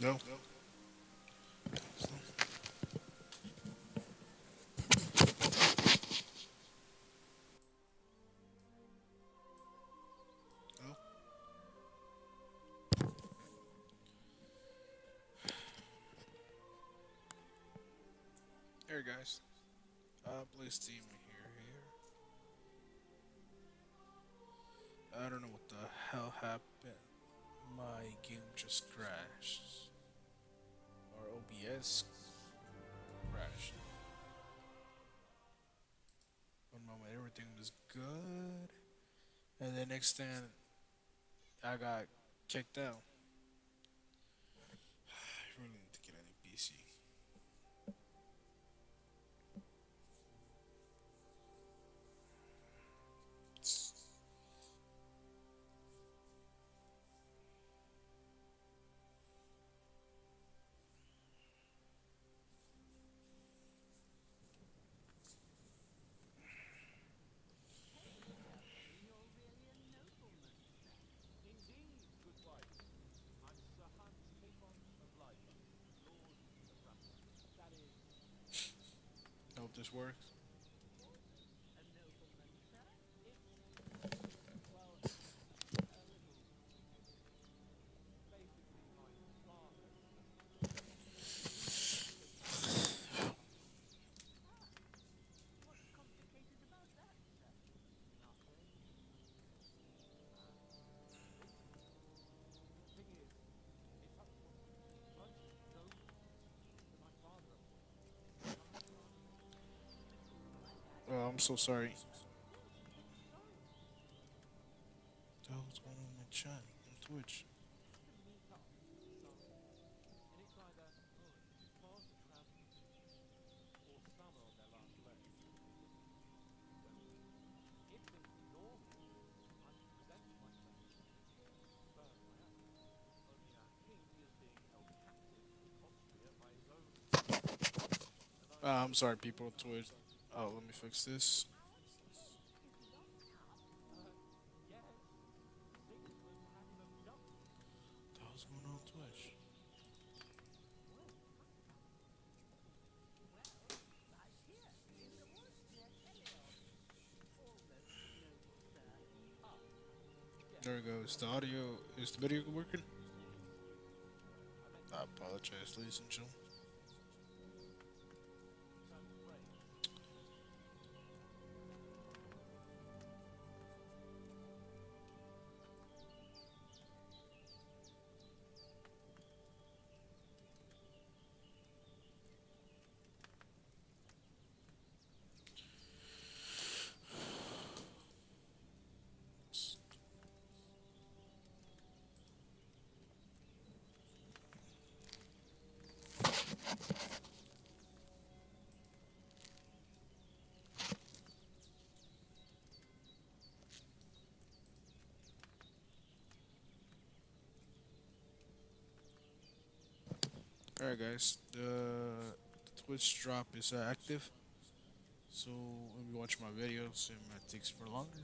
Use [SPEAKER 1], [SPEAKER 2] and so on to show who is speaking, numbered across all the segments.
[SPEAKER 1] No. No. Here, guys. Please see me here. I don't know what the hell happened. My game just crashed. Or OBS crashed. One moment, everything was good. And then next thing, I got kicked out. I really need to get a new PC. I hope this works. Oh, I'm so sorry. What the hell's going on in my chat on Twitch? I'm sorry, people on Twitch. Oh, let me fix this. What the hell's going on Twitch? There it goes. The audio is the video working? I apologize, ladies and gentlemen. Alright, guys. The Twitch drop is active. So when you watch my videos, it might take for longer.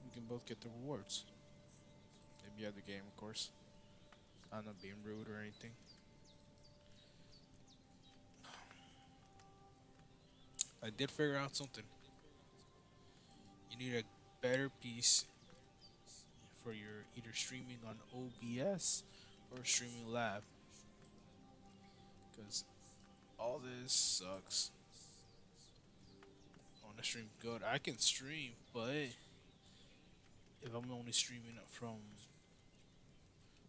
[SPEAKER 1] We can both get the rewards. If you have the game, of course. I'm not being rude or anything. I did figure out something. You need a better piece for your either streaming on OBS or streaming live. Because all this sucks. I want to stream good. I can stream, but if I'm only streaming it from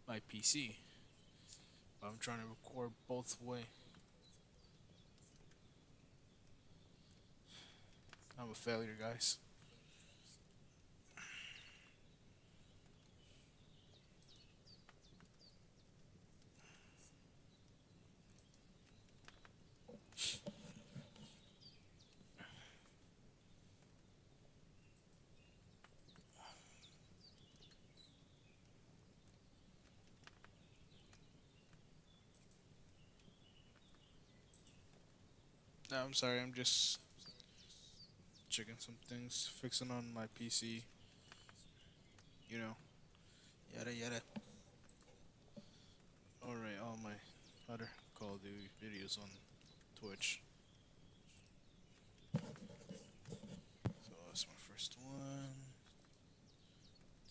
[SPEAKER 1] my PC, I'm trying to record both way. I'm a failure, guys. No, I'm sorry. I'm just checking some things, fixing on my PC. You know, yada yada. Alright, all my other Call of Duty videos on Twitch. So that's my first one.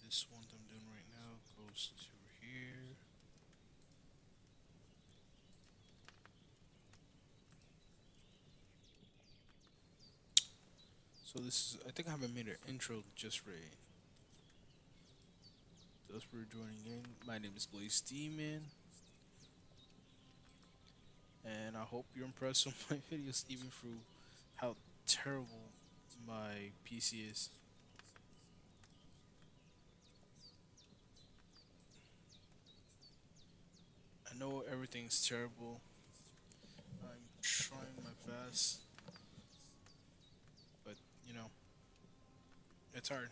[SPEAKER 1] This one that I'm doing right now goes to here. So this is, I think I haven't made an intro just right. Those who are joining in, my name is Blaze Demon, and I hope you're impressed with my videos, even through how terrible my PC is. I know everything's terrible. I'm trying my best, but you know, it's hard.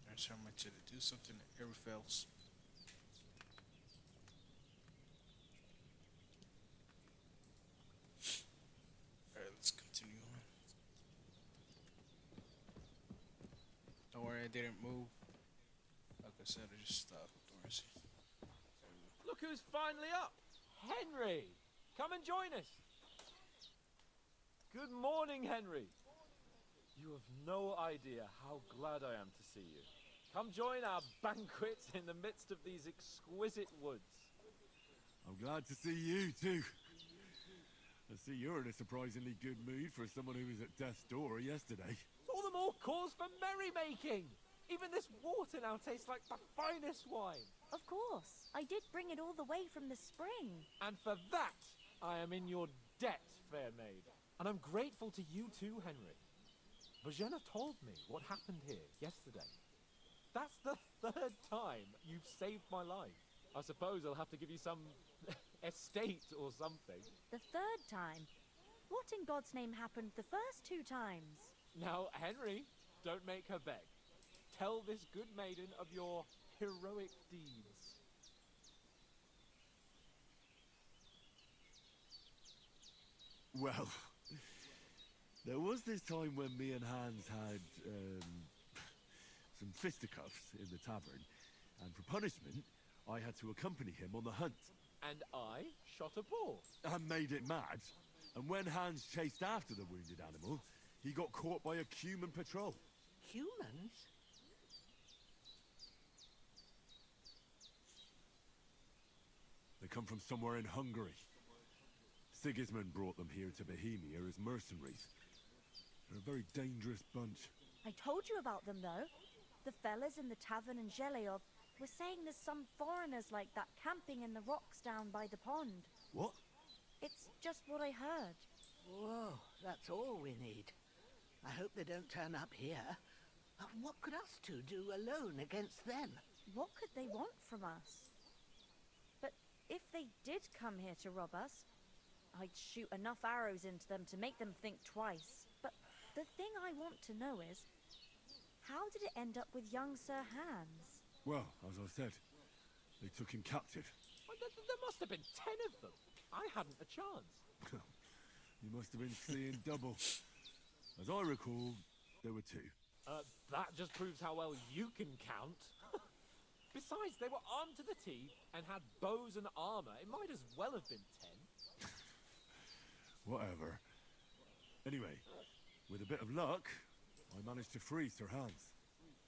[SPEAKER 1] I try my to do something that ever fails. Alright, let's continue on. Don't worry, I didn't move. Like I said, I just stopped. Doors.
[SPEAKER 2] Look who's finally up! Henry! Come and join us! Good morning, Henry! You have no idea how glad I am to see you. Come join our banquet in the midst of these exquisite woods.
[SPEAKER 3] I'm glad to see you too. I see you're in a surprisingly good mood for someone who was at death's door yesterday.
[SPEAKER 2] All the more cause for merrymaking! Even this water now tastes like the finest wine.
[SPEAKER 4] Of course. I did bring it all the way from the spring.
[SPEAKER 2] And for that, I am in your debt, fair maid. And I'm grateful to you too, Henry. Bojena told me what happened here yesterday. That's the third time you've saved my life. I suppose I'll have to give you some estate or something.
[SPEAKER 4] The third time? What in God's name happened the first two times?
[SPEAKER 2] Now, Henry, don't make her beg. Tell this good maiden of your heroic deeds.
[SPEAKER 3] Well, there was this time when me and Hans had some fisticuffs in the tavern, and for punishment, I had to accompany him on the hunt.
[SPEAKER 2] And I shot a boar.
[SPEAKER 3] I made it mad, and when Hans chased after the wounded animal, he got caught by a human patrol.
[SPEAKER 5] Humans?
[SPEAKER 3] They come from somewhere in Hungary. Sigismund brought them here to Bohemia as mercenaries. They're a very dangerous bunch.
[SPEAKER 4] I told you about them, though. The fellas in the tavern in Zheleov were saying there's some foreigners like that camping in the rocks down by the pond.
[SPEAKER 3] What?
[SPEAKER 4] It's just what I heard.
[SPEAKER 5] Whoa, that's all we need. I hope they don't turn up here. What could us two do alone against them?
[SPEAKER 4] What could they want from us? But if they did come here to rob us, I'd shoot enough arrows into them to make them think twice. But the thing I want to know is, how did it end up with young Sir Hans?
[SPEAKER 3] Well, as I said, they took him captive.
[SPEAKER 2] Well, there must have been 10 of them. I hadn't a chance.
[SPEAKER 3] You must have been seeing double. As I recall, there were 2.
[SPEAKER 2] That just proves how well you can count. Besides, they were armed to the teeth and had bows and armor. It might as well have been 10.
[SPEAKER 3] Whatever. Anyway, with a bit of luck, I managed to free Sir Hans.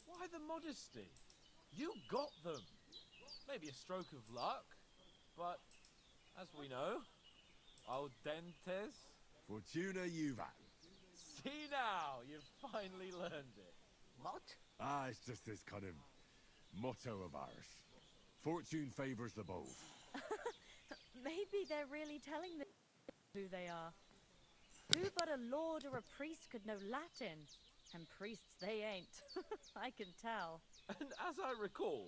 [SPEAKER 2] Why the modesty? You got them. Maybe a stroke of luck, but as we know, al dentes.
[SPEAKER 3] Fortuna Juvat.
[SPEAKER 2] See now, you've finally learned it.
[SPEAKER 5] What?
[SPEAKER 3] Ah, it's just this kind of motto of ours. Fortune favors the bold.
[SPEAKER 4] Maybe they're really telling them who they are. Who but a lord or a priest could know Latin? And priests they ain't. I can tell.
[SPEAKER 2] And as I recall,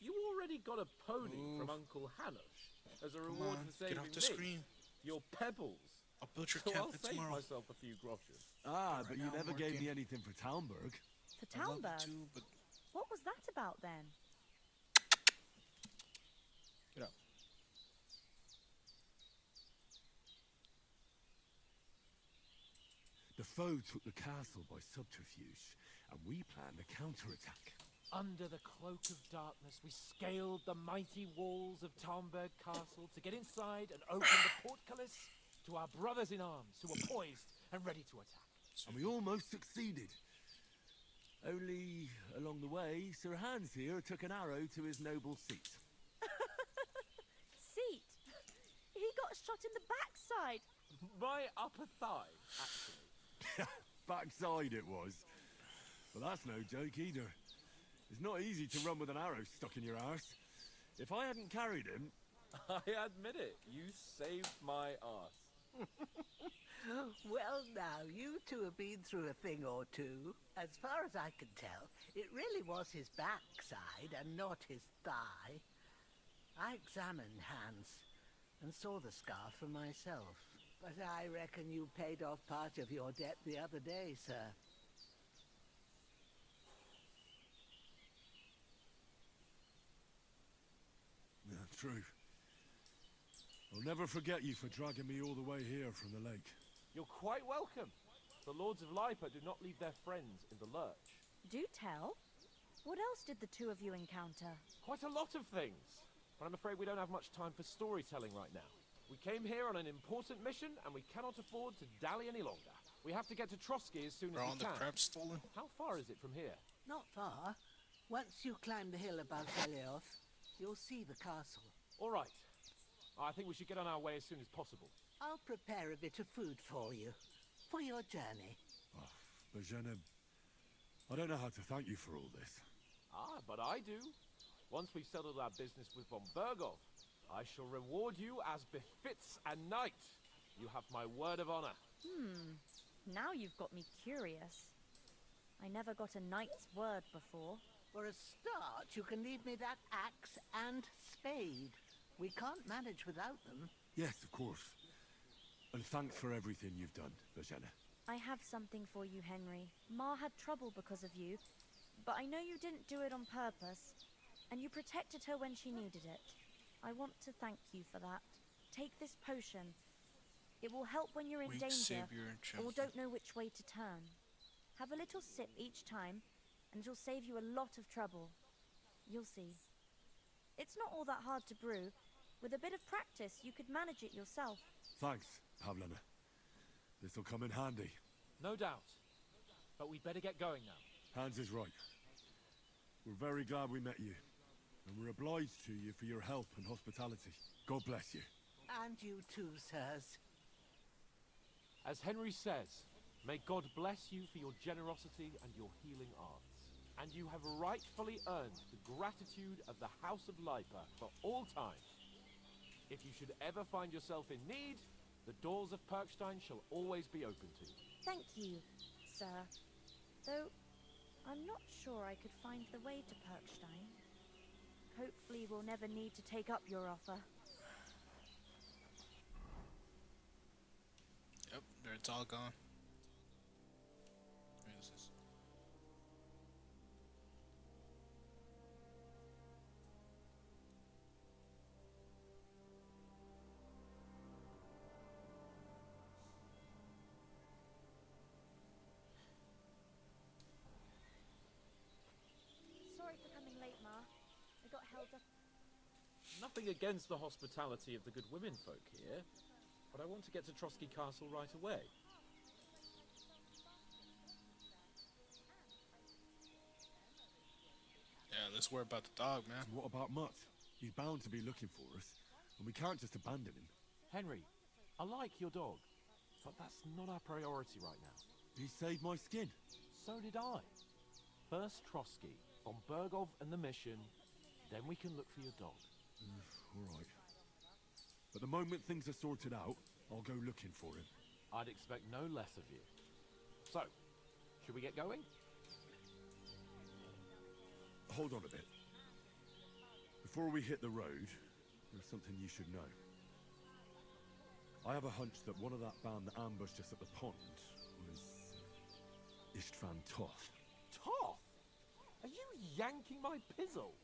[SPEAKER 2] you already got a pony
[SPEAKER 1] Ooh.
[SPEAKER 2] from Uncle Hanosh as a
[SPEAKER 1] Come
[SPEAKER 2] reward
[SPEAKER 1] on,
[SPEAKER 2] for saving
[SPEAKER 1] get off the
[SPEAKER 2] me.
[SPEAKER 1] screen.
[SPEAKER 2] Your pebbles.
[SPEAKER 1] I'll build your
[SPEAKER 2] So I'll
[SPEAKER 1] cabinet
[SPEAKER 2] save
[SPEAKER 1] tomorrow.
[SPEAKER 2] myself a few groschen.
[SPEAKER 3] Ah,
[SPEAKER 1] Right
[SPEAKER 3] but you
[SPEAKER 1] now I'm
[SPEAKER 3] never gave me
[SPEAKER 1] working.
[SPEAKER 3] anything for Talmberg.
[SPEAKER 4] For
[SPEAKER 1] I love you
[SPEAKER 4] Talberg?
[SPEAKER 1] too, but
[SPEAKER 4] What was that about then?
[SPEAKER 1] get out.
[SPEAKER 3] The foe took the castle by subterfuge, and we planned a counterattack.
[SPEAKER 2] Under the cloak of darkness, we scaled the mighty walls of Tarnberg Castle to get inside and open the portcullis to our brothers in arms who were poised and ready to attack.
[SPEAKER 3] And we almost succeeded. Only, along the way, Sir Hans here took an arrow to his noble seat.
[SPEAKER 4] Seat? He got shot in the backside.
[SPEAKER 2] My upper thigh, actually.
[SPEAKER 3] Backside it was. But that's no joke either. It's not easy to run with an arrow stuck in your arse. If I hadn't carried him...
[SPEAKER 2] I admit it, you saved my arse.
[SPEAKER 5] Well, now, you two have been through a thing or two. As far as I can tell, it really was his backside and not his thigh. I examined Hans and saw the scar for myself. But I reckon you paid off part of your debt the other day, sir.
[SPEAKER 3] Yeah, true. I'll never forget you for dragging me all the way here from the lake.
[SPEAKER 2] You're quite welcome. The Lords of Lipa do not leave their friends in the lurch.
[SPEAKER 4] Do tell. What else did the two of you encounter?
[SPEAKER 2] Quite a lot of things. But I'm afraid we don't have much time for storytelling right now. We came here on an important mission, and we cannot afford to dally any longer. We have to get to Trotsky as soon as we
[SPEAKER 1] Around the
[SPEAKER 2] can.
[SPEAKER 1] crab stolen?
[SPEAKER 2] How far is it from here?
[SPEAKER 5] Not far. Once you climb the hill above Helios, you'll see the castle.
[SPEAKER 2] All right. I think we should get on our way as soon as possible.
[SPEAKER 5] I'll prepare a bit of food for you, for your journey.
[SPEAKER 3] Oh, Bajena, I don't know how to thank you for all this.
[SPEAKER 2] Ah, but I do. Once we've settled our business with von Bergov, I shall reward you as befits a knight. You have my word of honor.
[SPEAKER 4] Now you've got me curious. I never got a knight's word before.
[SPEAKER 5] For a start, you can leave me that axe and spade. We can't manage without them.
[SPEAKER 3] Yes, of course. And thanks for everything you've done, Bajena.
[SPEAKER 4] I have something for you, Henry. Ma had trouble because of you, but I know you didn't do it on purpose, and you protected her when she needed it. I want to thank you for that. Take this potion. It will help when you're in
[SPEAKER 1] Weak
[SPEAKER 4] danger
[SPEAKER 1] savior and
[SPEAKER 4] or
[SPEAKER 1] champion.
[SPEAKER 4] don't know which way to turn. Have a little sip each time, and it'll save you a lot of trouble. You'll see. It's not all that hard to brew. With a bit of practice, you could manage it yourself.
[SPEAKER 3] Thanks, Pavlena. This'll come in handy.
[SPEAKER 2] No doubt. But we'd better get going now.
[SPEAKER 3] Hans is right. We're very glad we met you. And we're obliged to you for your help and hospitality. God bless you.
[SPEAKER 5] And you too, sirs.
[SPEAKER 2] As Henry says, may God bless you for your generosity and your healing arts. And you have rightfully earned the gratitude of the House of Lipa for all time. If you should ever find yourself in need, the doors of Perkstein shall always be open to you.
[SPEAKER 4] Thank you, sir. Though, I'm not sure I could find the way to Perkstein. Hopefully we'll never need to take up your offer.
[SPEAKER 1] Yep, there it's all gone. Where is this?
[SPEAKER 4] Sorry for coming late, Ma. I got held up.
[SPEAKER 2] Nothing against the hospitality of the good women folk here, but I want to get to Trotsky Castle right away.
[SPEAKER 1] Yeah, let's worry about the dog, man.
[SPEAKER 3] And what about Mutt? He's bound to be looking for us, and we can't just abandon him.
[SPEAKER 2] Henry, I like your dog, but that's not our priority right now.
[SPEAKER 3] He saved my skin.
[SPEAKER 2] So did I. First Trotsky, von Bergov and the mission, then we can look for your dog.
[SPEAKER 3] All right. But the moment things are sorted out, I'll go looking for him.
[SPEAKER 2] I'd expect no less of you. So, should we get going?
[SPEAKER 3] Hold on a bit. Before we hit the road, there's something you should know. I have a hunch that one of that band that ambushed us at the pond was Istvan Toth.
[SPEAKER 2] Toth? Are you yanking my pizzle?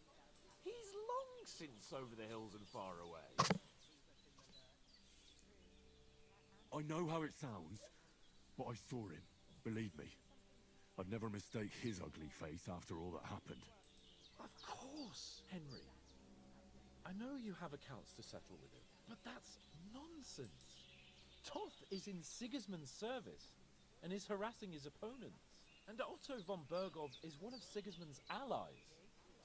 [SPEAKER 2] He's long since over the hills and far away.
[SPEAKER 3] I know how it sounds, But I saw him. Believe me. I'd never mistake his ugly face after all that happened.
[SPEAKER 2] Of course, Henry. I know you have accounts to settle with him, but that's nonsense. Toth is in Sigismund's service and is harassing his opponents. And Otto von Bergov is one of Sigismund's allies.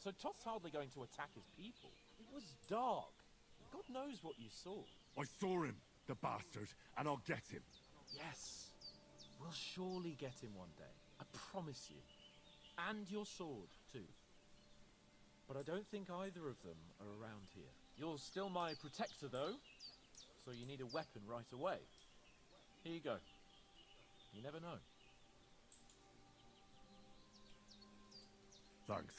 [SPEAKER 2] So Toth's hardly going to attack his people. It was dark. God knows what you saw.
[SPEAKER 3] I saw him, the bastard, and I'll get him.
[SPEAKER 2] Yes. We'll surely get him one day. I promise you. And your sword, too. But I don't think either of them are around here. You're still my protector, though. So you need a weapon right away. Here you go. You never know.
[SPEAKER 3] Thanks.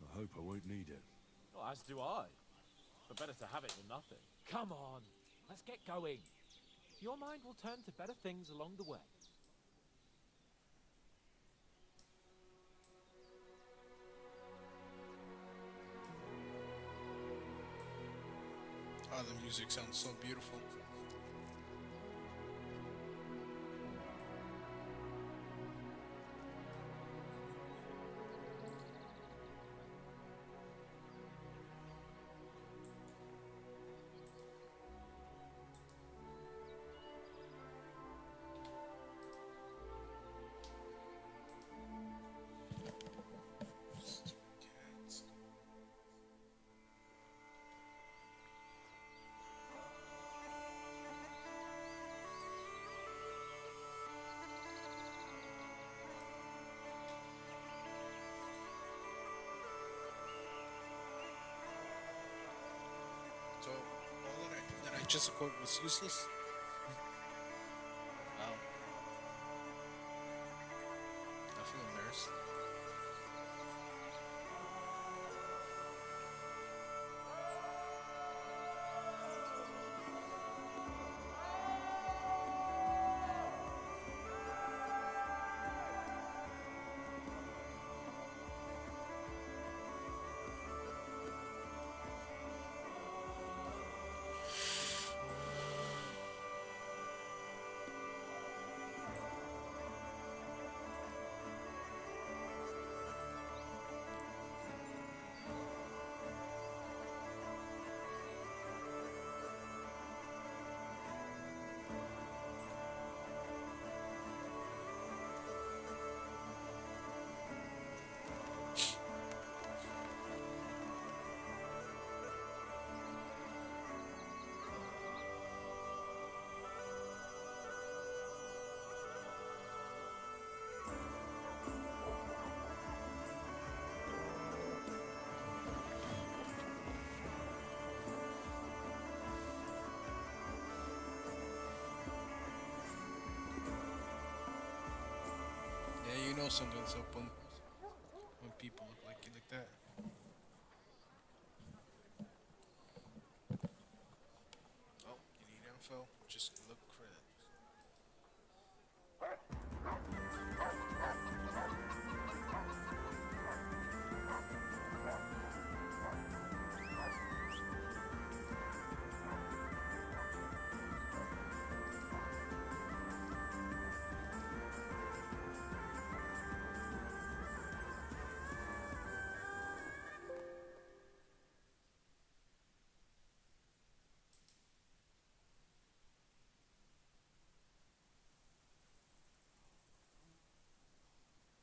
[SPEAKER 3] I hope I won't need it.
[SPEAKER 2] Well, as do I. But better to have it than nothing. Come on. Let's get going. Your mind will turn to better things along the way.
[SPEAKER 1] Oh, the music sounds so beautiful. Cats. So all that I just acquired was useless. Wow, I feel embarrassed. Yeah, you know something's up when people look like you like that. Oh, you need info? Just look credits.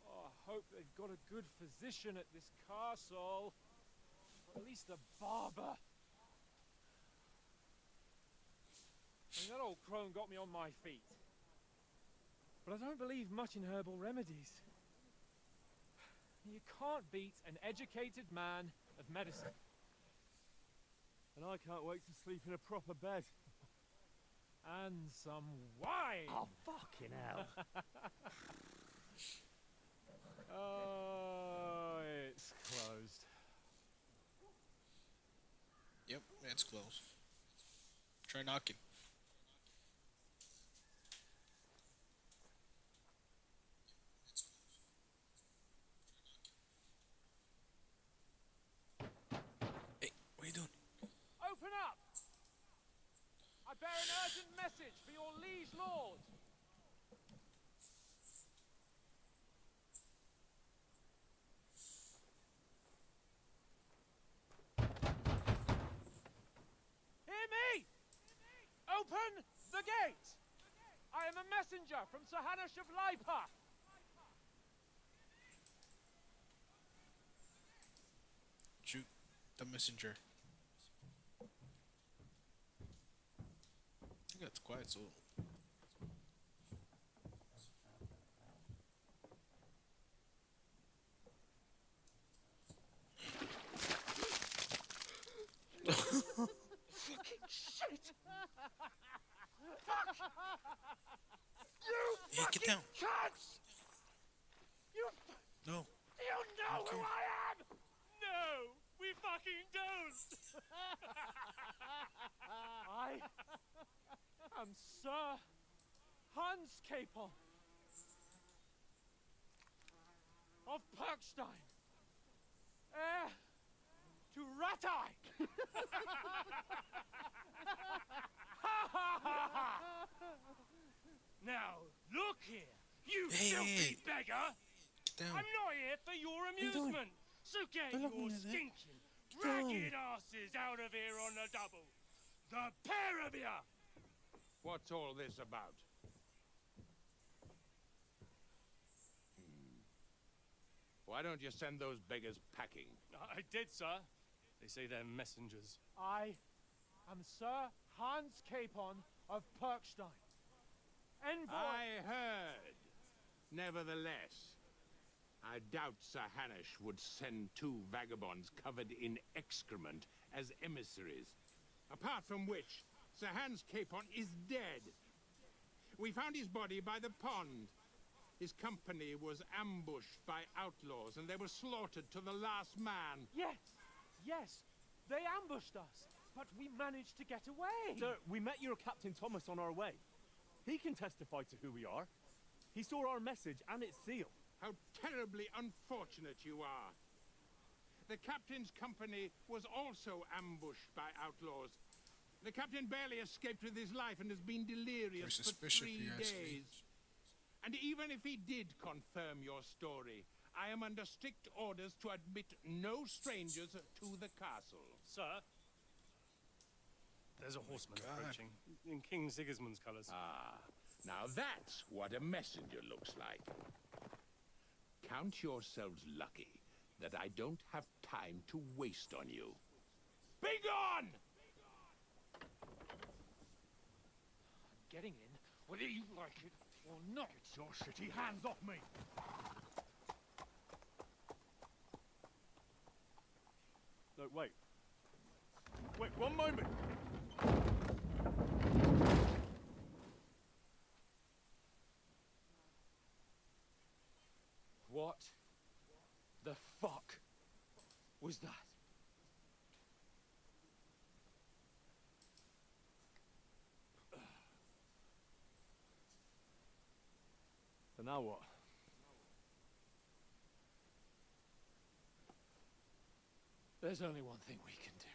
[SPEAKER 2] Oh, I hope they've got a good physician at this castle. Or at least a barber. I mean, that old crone got me on my feet. But I don't believe much in herbal remedies. You can't beat an educated man of medicine. And I can't wait to sleep in a proper bed. And some wine!
[SPEAKER 6] Oh, fucking hell.
[SPEAKER 2] Oh, it's closed.
[SPEAKER 1] Yep, it's closed. Try knocking. Hey, what are you doing?
[SPEAKER 2] Open up! I bear an urgent message for your liege lord. Open the gate! I am a messenger from Sahanash of Lipa.
[SPEAKER 1] Shoot the messenger. I think that's quiet, so.
[SPEAKER 2] Fucking shit! Fuck! You
[SPEAKER 1] Hey, get down.
[SPEAKER 2] cunts! You
[SPEAKER 1] No.
[SPEAKER 2] Do you know who I am? No, we fucking don't. I am Sir Hans Capon of Perkstein, heir to Ratai. Now, look here, you
[SPEAKER 1] Hey,
[SPEAKER 2] filthy
[SPEAKER 1] hey.
[SPEAKER 2] beggar.
[SPEAKER 1] Get down.
[SPEAKER 2] I'm not here for your
[SPEAKER 1] you doing?
[SPEAKER 2] amusement. So get
[SPEAKER 1] Don't look
[SPEAKER 2] your
[SPEAKER 1] me like that.
[SPEAKER 2] stinking,
[SPEAKER 1] down.
[SPEAKER 2] ragged asses out of here on the double. The pair of you!
[SPEAKER 6] What's all this about? Why don't you send those beggars packing?
[SPEAKER 2] I did, sir. They say they're messengers. I am Sir Hans Capon of Perkstein. Envoy.
[SPEAKER 6] I heard. Nevertheless, I doubt Sir Hanush would send two vagabonds covered in excrement as emissaries. Apart from which, Sir Hans Capon is dead. We found his body by the pond. His company was ambushed by outlaws, and they were slaughtered to the last man.
[SPEAKER 2] Yes, they ambushed us, but we managed to get away.
[SPEAKER 7] Sir, we met your Captain Thomas on our way. He can testify to who we are. He saw our message and its seal.
[SPEAKER 6] How terribly unfortunate you are. The captain's company was also ambushed by outlaws. The captain barely escaped with his life and has been delirious
[SPEAKER 1] Very
[SPEAKER 6] for
[SPEAKER 1] suspicious,
[SPEAKER 6] 3
[SPEAKER 1] if you ask me.
[SPEAKER 6] days. And even if he did confirm your story, I am under strict orders to admit no strangers to the castle.
[SPEAKER 2] Sir, there's a horseman
[SPEAKER 1] God.
[SPEAKER 2] approaching in King Sigismund's colours.
[SPEAKER 6] Ah, now that's what a messenger looks like. Count yourselves lucky that I don't have time to waste on you. Be gone!
[SPEAKER 2] Getting in, whether you like it or not.
[SPEAKER 7] Get your shitty hands off me! No, wait. Wait, one moment!
[SPEAKER 2] What the fuck was that?
[SPEAKER 7] So now what?
[SPEAKER 2] There's only one thing we can do.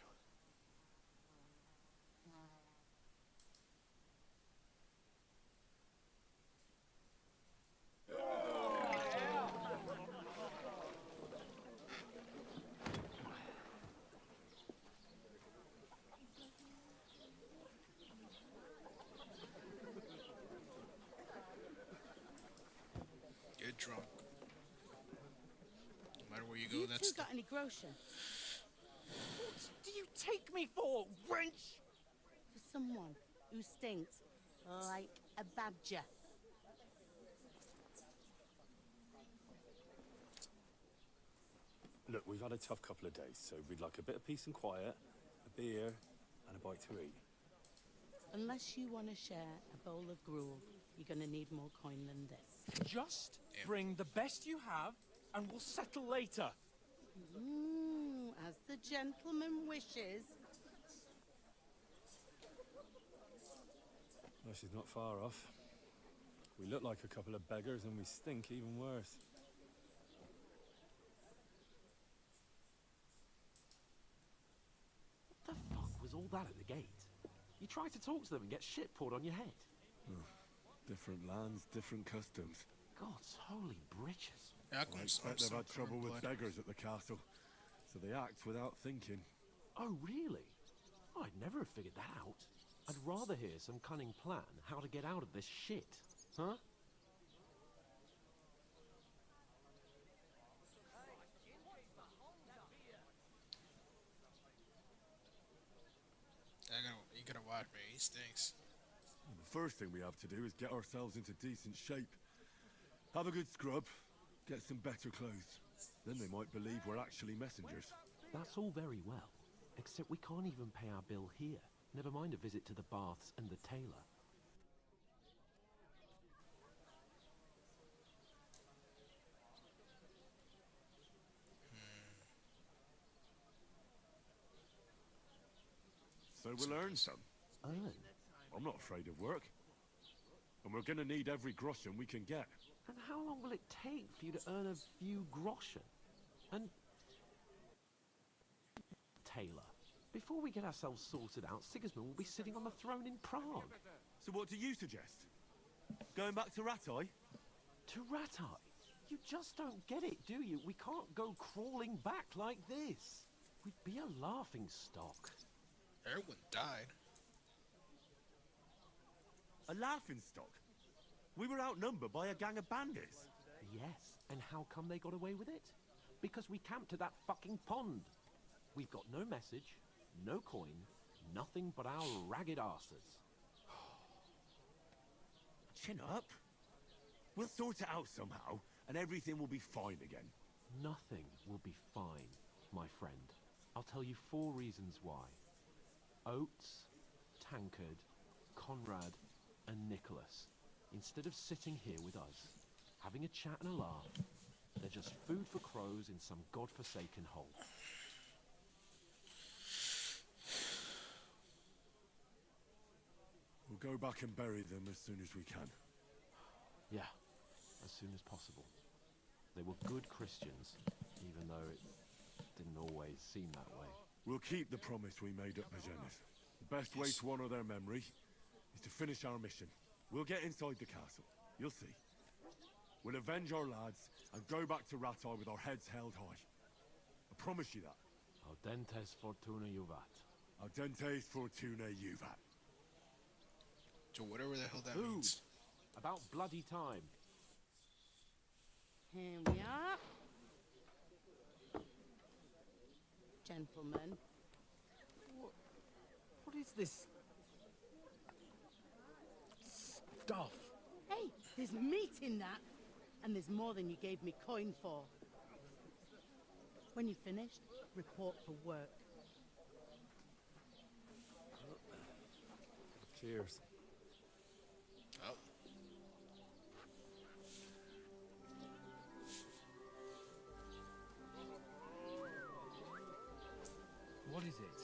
[SPEAKER 1] Get drunk. No matter where you go,
[SPEAKER 8] You
[SPEAKER 1] that's
[SPEAKER 8] two got any grocer?
[SPEAKER 2] What do you take me for, wench?
[SPEAKER 8] For someone who stinks like a badger.
[SPEAKER 7] Look, we've had a tough couple of days, so we'd like a bit of peace and quiet, a beer, and a bite to eat.
[SPEAKER 8] Unless you want to share a bowl of gruel, you're going to need more coin than this.
[SPEAKER 2] Just
[SPEAKER 1] Damn.
[SPEAKER 2] bring the best you have, and we'll settle later.
[SPEAKER 8] As the gentleman wishes.
[SPEAKER 7] Well, she's not far off. We look like a couple of beggars, and we stink even worse.
[SPEAKER 9] What the fuck was all that at the gate? You try to talk to them and get shit poured on your head.
[SPEAKER 3] Different lands, different customs.
[SPEAKER 9] God's holy britches.
[SPEAKER 1] Yeah, I
[SPEAKER 3] I
[SPEAKER 1] can
[SPEAKER 3] expect they've had trouble with beggars at the castle, so they act without thinking.
[SPEAKER 9] Oh, really? I'd never have figured that out. I'd rather hear some cunning plan how to get out of this shit. Huh?
[SPEAKER 1] You gotta watch me. He stinks.
[SPEAKER 3] The first thing we have to do is get ourselves into decent shape. Have a good scrub, get some better clothes. Then they might believe we're actually messengers.
[SPEAKER 9] That's all very well, except we can't even pay our bill here. Never mind a visit to the baths and the tailor.
[SPEAKER 3] So we'll earn some.
[SPEAKER 9] Earn?
[SPEAKER 3] I'm not afraid of work. And we're gonna need every groschen we can get.
[SPEAKER 9] And how long will it take for you to earn a few groschen? And... Taylor, before we get ourselves sorted out, Sigismund will be sitting on the throne in Prague.
[SPEAKER 3] So what do you suggest? Going back to Ratai?
[SPEAKER 9] To Ratai? You just don't get it, do you? We can't go crawling back like this. We'd be a laughing stock.
[SPEAKER 1] Everyone died.
[SPEAKER 3] A laughing stock? We were outnumbered by a gang of bandits.
[SPEAKER 9] Yes, and how come they got away with it? Because we camped at that fucking pond. We've got no message, no coin, nothing but our ragged arses.
[SPEAKER 3] Chin up. We'll sort it out somehow, and everything will be fine again.
[SPEAKER 9] Nothing will be fine, my friend. I'll tell you 4 reasons why. Oates, Tankard, Conrad, and Nicholas, instead of sitting here with us, having a chat and a laugh, they're just food for crows in some godforsaken hole.
[SPEAKER 3] We'll go back and bury them as soon as we can.
[SPEAKER 9] Yeah, as soon as possible. They were good Christians, even though it didn't always seem that way.
[SPEAKER 3] We'll keep the promise we made at Bajenis. The best way to honor their memory is to finish our mission. We'll get inside the castle. You'll see. We'll avenge our lads and go back to Ratai with our heads held high. I promise you that.
[SPEAKER 9] Audentes fortuna juvat.
[SPEAKER 3] Audentes fortuna juvat.
[SPEAKER 1] So whatever the hell that
[SPEAKER 9] Food.
[SPEAKER 1] means.
[SPEAKER 9] About bloody time.
[SPEAKER 8] Here we are. Gentlemen.
[SPEAKER 7] What is this stuff?
[SPEAKER 8] Hey, there's meat in that. And there's more than you gave me coin for. When you're finished, report for work.
[SPEAKER 7] Cheers.
[SPEAKER 1] Oh.
[SPEAKER 10] What is it?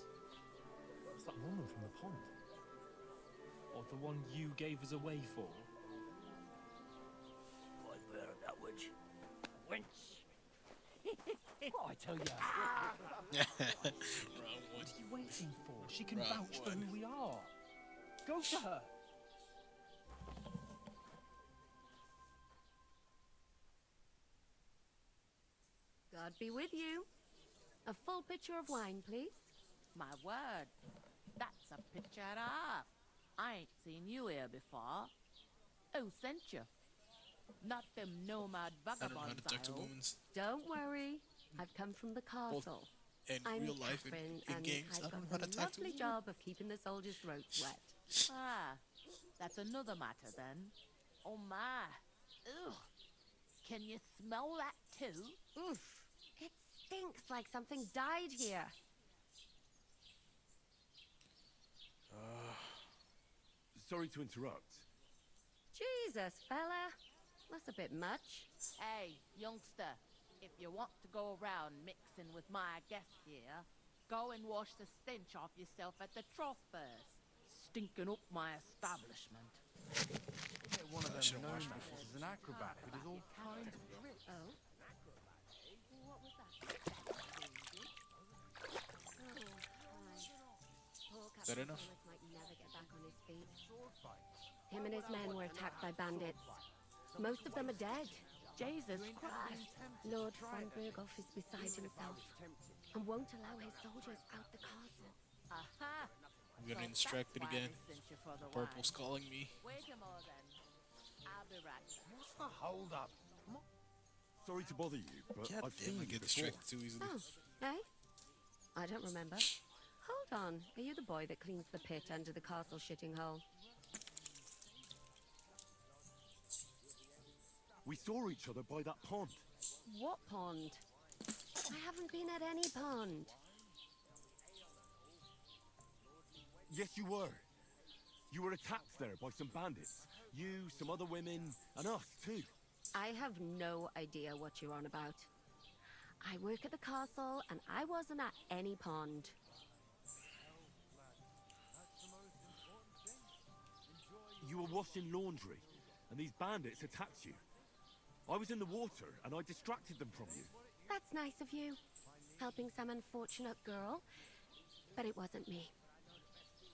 [SPEAKER 10] It's that woman from the pond. Or the one you gave us away for.
[SPEAKER 5] I bear that witch. Wench.
[SPEAKER 10] What I tell you?
[SPEAKER 1] Wrong one.
[SPEAKER 10] What are you waiting for? She can
[SPEAKER 1] Right
[SPEAKER 10] vouch for
[SPEAKER 1] one.
[SPEAKER 10] who we are. Go to her.
[SPEAKER 11] God be with you. A full pitcher of wine, please.
[SPEAKER 12] My word, that's a picture and a half. I ain't seen you here before. Who sent you? Not them nomad
[SPEAKER 1] I don't know how
[SPEAKER 12] vagabonds,
[SPEAKER 1] to talk to
[SPEAKER 12] I hope.
[SPEAKER 1] women
[SPEAKER 11] Don't worry. I've come from the castle.
[SPEAKER 1] in
[SPEAKER 11] I'm
[SPEAKER 1] real life
[SPEAKER 11] Catherine,
[SPEAKER 1] in
[SPEAKER 11] and
[SPEAKER 1] games. I
[SPEAKER 11] I've
[SPEAKER 1] don't know
[SPEAKER 11] got
[SPEAKER 1] how
[SPEAKER 11] the
[SPEAKER 1] to talk to
[SPEAKER 11] lovely
[SPEAKER 1] women.
[SPEAKER 11] job of keeping the soldiers' throats wet.
[SPEAKER 12] Ah, that's another matter then. Oh my. Ugh. Can you smell that too?
[SPEAKER 11] Oof. It stinks like something died here.
[SPEAKER 3] Sorry to interrupt.
[SPEAKER 11] Jesus, fella. That's a bit much.
[SPEAKER 12] Hey, youngster, if you want to go around mixing with my guests here, go and wash the stench off yourself at the trough first. Stinking up my establishment.
[SPEAKER 10] Get one of
[SPEAKER 1] I
[SPEAKER 10] them
[SPEAKER 1] should've watched
[SPEAKER 10] nomads
[SPEAKER 1] before.
[SPEAKER 10] is an acrobat who does all kinds of tricks.
[SPEAKER 11] Oh? What was that? Poor
[SPEAKER 1] Is that
[SPEAKER 11] Captain
[SPEAKER 1] enough?
[SPEAKER 11] Thomas might never get back on his feet. Him and his men were attacked by bandits. Most of them are dead.
[SPEAKER 12] Jesus Christ.
[SPEAKER 11] Lord von Berghoff is beside himself and won't allow his soldiers out the castle.
[SPEAKER 12] Aha!
[SPEAKER 1] I'm
[SPEAKER 12] So
[SPEAKER 1] getting
[SPEAKER 12] that's
[SPEAKER 1] distracted
[SPEAKER 12] why
[SPEAKER 1] again.
[SPEAKER 12] they sent you for the
[SPEAKER 1] Purple's
[SPEAKER 12] wine.
[SPEAKER 1] calling me.
[SPEAKER 12] Wait a moment. I'll be right back.
[SPEAKER 7] What's the hold up?
[SPEAKER 3] Sorry to bother you, but
[SPEAKER 1] God
[SPEAKER 3] I've
[SPEAKER 1] damn,
[SPEAKER 3] seen
[SPEAKER 1] I
[SPEAKER 3] you
[SPEAKER 1] get
[SPEAKER 3] before.
[SPEAKER 1] distracted too easily.
[SPEAKER 11] Oh, hey? I don't remember. Hold on. Are you the boy that cleans the pit under the castle shitting hole?
[SPEAKER 3] We saw each other by that pond.
[SPEAKER 11] What pond? I haven't been at any pond.
[SPEAKER 3] Yes, you were. You were attacked there by some bandits. You, some other women, and us too.
[SPEAKER 11] I have no idea what you're on about. I work at the castle, and I wasn't at any pond.
[SPEAKER 3] You were washing laundry, and these bandits attacked you. I was in the water, and I distracted them from you.
[SPEAKER 11] That's nice of you, helping some unfortunate girl. But it wasn't me.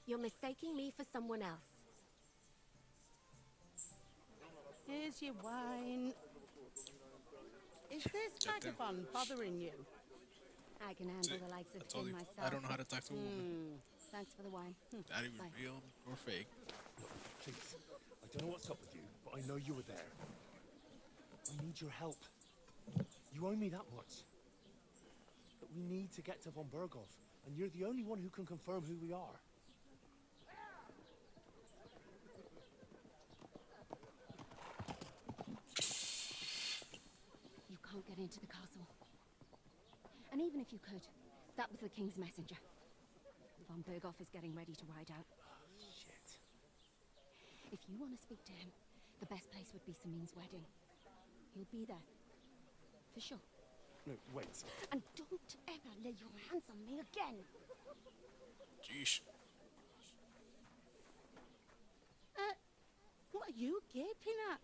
[SPEAKER 11] You're mistaking me for someone else.
[SPEAKER 8] Here's your wine. Is this
[SPEAKER 1] Goddamn.
[SPEAKER 8] vagabond bothering you?
[SPEAKER 11] I can handle the likes of
[SPEAKER 1] I told
[SPEAKER 11] him
[SPEAKER 1] you,
[SPEAKER 11] myself.
[SPEAKER 1] I don't know how to talk to a woman.
[SPEAKER 11] Thanks for the wine.
[SPEAKER 1] Not even
[SPEAKER 11] Bye.
[SPEAKER 1] real or fake.
[SPEAKER 7] Please, I don't know what's up with you, but I know you were there. I need your help. You owe me that much. But we need to get to von Berghoff, and you're the only one who can confirm who we are.
[SPEAKER 11] You can't get into the castle. And even if you could, that was the king's messenger. Von Berghoff is getting ready to ride out.
[SPEAKER 7] Shit.
[SPEAKER 11] If you want to speak to him, the best place would be Samin's wedding. He'll be there. For sure.
[SPEAKER 7] No, wait.
[SPEAKER 11] And don't ever lay your hands on me again.
[SPEAKER 1] Jeez.
[SPEAKER 8] What are you gaping at?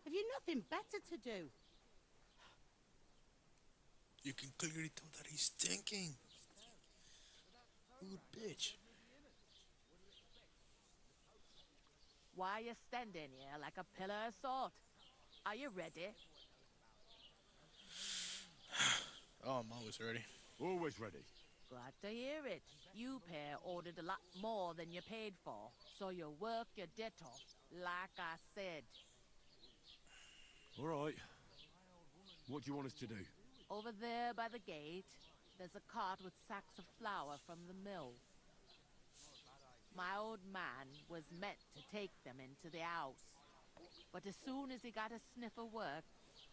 [SPEAKER 8] Have you nothing better to do?
[SPEAKER 1] You can clearly tell that he's thinking. Rude bitch.
[SPEAKER 12] Why you standing here like a pillar of salt? Are you ready?
[SPEAKER 1] Oh, I'm always ready.
[SPEAKER 3] Always ready.
[SPEAKER 12] Glad to hear it. You pair ordered a lot more than you paid for, so you work your debt off, like I said.
[SPEAKER 3] All right. What do you want us to do?
[SPEAKER 12] Over there by the gate, there's a cart with sacks of flour from the mill. My old man was meant to take them into the house, but as soon as he got a sniff of work,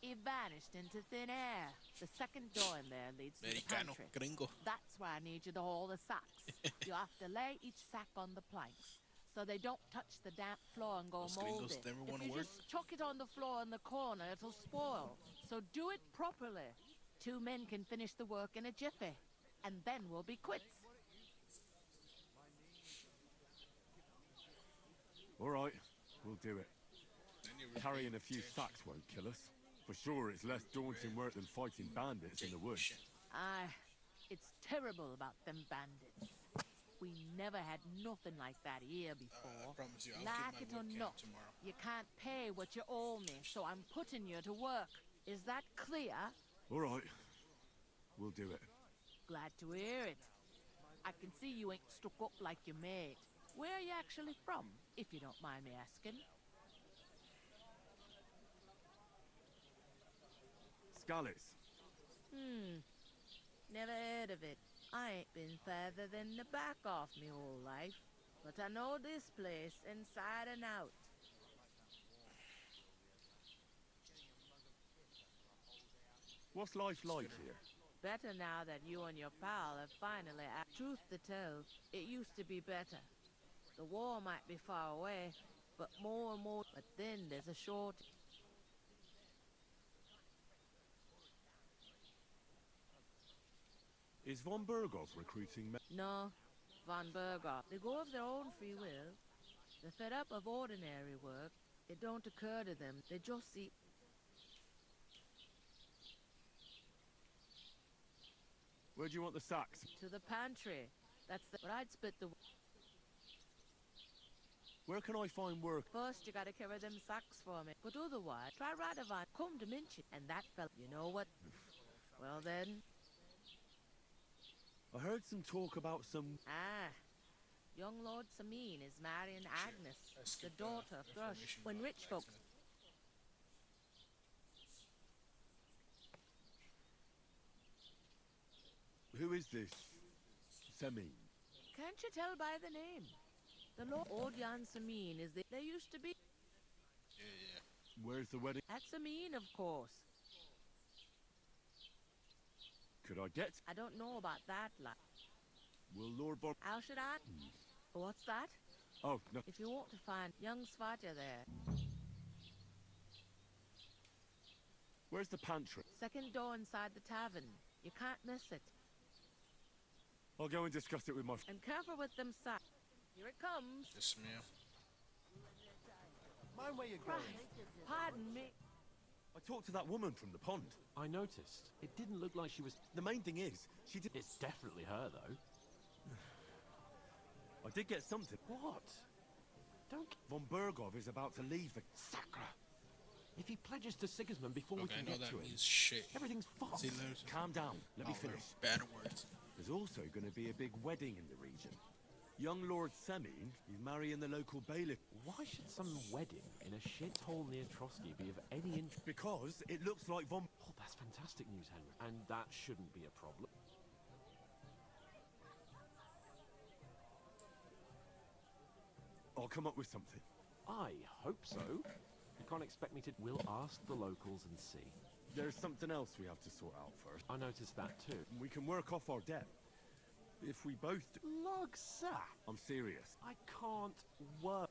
[SPEAKER 12] he vanished into thin air. The second door in there leads to the
[SPEAKER 1] Americano,
[SPEAKER 12] pantry.
[SPEAKER 1] gringo.
[SPEAKER 12] That's why I need you to haul the sacks. You have to lay each sack on the planks, so they don't touch the damp floor and go
[SPEAKER 1] Those gringos
[SPEAKER 12] moldy.
[SPEAKER 1] never
[SPEAKER 12] If
[SPEAKER 1] wanna
[SPEAKER 12] you
[SPEAKER 1] work.
[SPEAKER 12] just chuck it on the floor in the corner, it'll spoil. So do it properly. 2 men can finish the work in a jiffy, and then we'll be quits.
[SPEAKER 3] All right, we'll do it.
[SPEAKER 1] Then you were
[SPEAKER 3] Carrying
[SPEAKER 1] paying
[SPEAKER 3] a few
[SPEAKER 1] attention.
[SPEAKER 3] sacks won't kill us. For sure, it's less daunting work than fighting bandits in the woods.
[SPEAKER 12] Aye, it's terrible about them bandits. We never had nothing like that here before.
[SPEAKER 1] I promise you, I'll
[SPEAKER 12] Like
[SPEAKER 1] keep
[SPEAKER 12] it
[SPEAKER 1] my
[SPEAKER 12] or
[SPEAKER 1] webcam
[SPEAKER 12] not,
[SPEAKER 1] tomorrow.
[SPEAKER 12] you can't pay what you owe me, so I'm putting you to work. Is that clear?
[SPEAKER 3] All right, we'll do it.
[SPEAKER 12] Glad to hear it. I can see you ain't stuck up like your mate. Where are you actually from, if you don't mind me asking?
[SPEAKER 3] Scallis.
[SPEAKER 12] Never heard of it. I ain't been further than the back off me whole life, but I know this place inside and out.
[SPEAKER 3] What's life like here?
[SPEAKER 12] Better now that you and your pal have finally truth to tell, it used to be better. The war might be far away, but more and more. But then there's a shortage.
[SPEAKER 3] Is von Berghoff recruiting men?
[SPEAKER 12] No, von Berghoff. They go of their own free will. They're fed up of ordinary work. It don't occur to them. They just see.
[SPEAKER 3] Where do you want the sacks?
[SPEAKER 12] To the pantry. That's the. But I'd split the.
[SPEAKER 3] Where can I find work?
[SPEAKER 12] First, you gotta carry them sacks for me. But otherwise, try Radovan. Come to Minchin. And that fella. You know what? Well then.
[SPEAKER 3] I heard some talk about some...
[SPEAKER 12] Ah. Young Lord Samine is marrying Agnes,
[SPEAKER 1] I
[SPEAKER 12] the
[SPEAKER 1] skipped
[SPEAKER 12] daughter of Thrush.
[SPEAKER 1] information
[SPEAKER 12] When
[SPEAKER 1] about
[SPEAKER 12] rich folks...
[SPEAKER 1] blacksmith.
[SPEAKER 3] Who is this? Semi.
[SPEAKER 12] Can't you tell by the name? The Lord Old Jan Samine is the... There used to be...
[SPEAKER 1] Yeah.
[SPEAKER 3] Where's the wedding?
[SPEAKER 12] At Samine, of course.
[SPEAKER 3] Could I get?
[SPEAKER 12] I don't know about that, lad.
[SPEAKER 3] Will Lord Bob?
[SPEAKER 12] How should I... What's that?
[SPEAKER 3] Oh, no.
[SPEAKER 12] If you want to find young Svatja there,
[SPEAKER 3] Where's the pantry?
[SPEAKER 12] second door inside the tavern. You can't miss it.
[SPEAKER 3] I'll go and discuss it with my...
[SPEAKER 12] And careful with them sacks. Here it comes.
[SPEAKER 1] Yes, ma'am.
[SPEAKER 7] Mind where you're going.
[SPEAKER 12] Christ, pardon me.
[SPEAKER 3] I talked to that woman from the pond.
[SPEAKER 9] I noticed. It didn't look like she was...
[SPEAKER 3] The main thing is, she did...
[SPEAKER 9] It's definitely her, though.
[SPEAKER 3] I did get something.
[SPEAKER 9] What? Don't...
[SPEAKER 3] Von Bergov is about to leave the...
[SPEAKER 9] Sacra! If he pledges to Sigismund before we
[SPEAKER 1] Okay, I
[SPEAKER 9] can
[SPEAKER 1] know
[SPEAKER 9] get
[SPEAKER 1] that
[SPEAKER 9] to him,
[SPEAKER 1] means shit.
[SPEAKER 9] everything's fucked.
[SPEAKER 1] See, there's...
[SPEAKER 3] Calm down. Let me finish.
[SPEAKER 1] Bad words.
[SPEAKER 3] There's also going to be a big wedding in the region. Young Lord Semine is marrying the local bailiff.
[SPEAKER 9] Why should some wedding in a shithole near Trotsky be of any interest?
[SPEAKER 3] Because it looks like Von...
[SPEAKER 9] Oh, that's fantastic news, Henry. And that shouldn't be a problem.
[SPEAKER 3] I'll come up with something.
[SPEAKER 9] I hope so. You can't expect me to... We'll ask the locals and see.
[SPEAKER 3] There's something else we have to sort out first.
[SPEAKER 9] I noticed that too.
[SPEAKER 3] We can work off our debt. If we both do...
[SPEAKER 9] Lugsack!
[SPEAKER 3] I'm serious.
[SPEAKER 9] I can't work.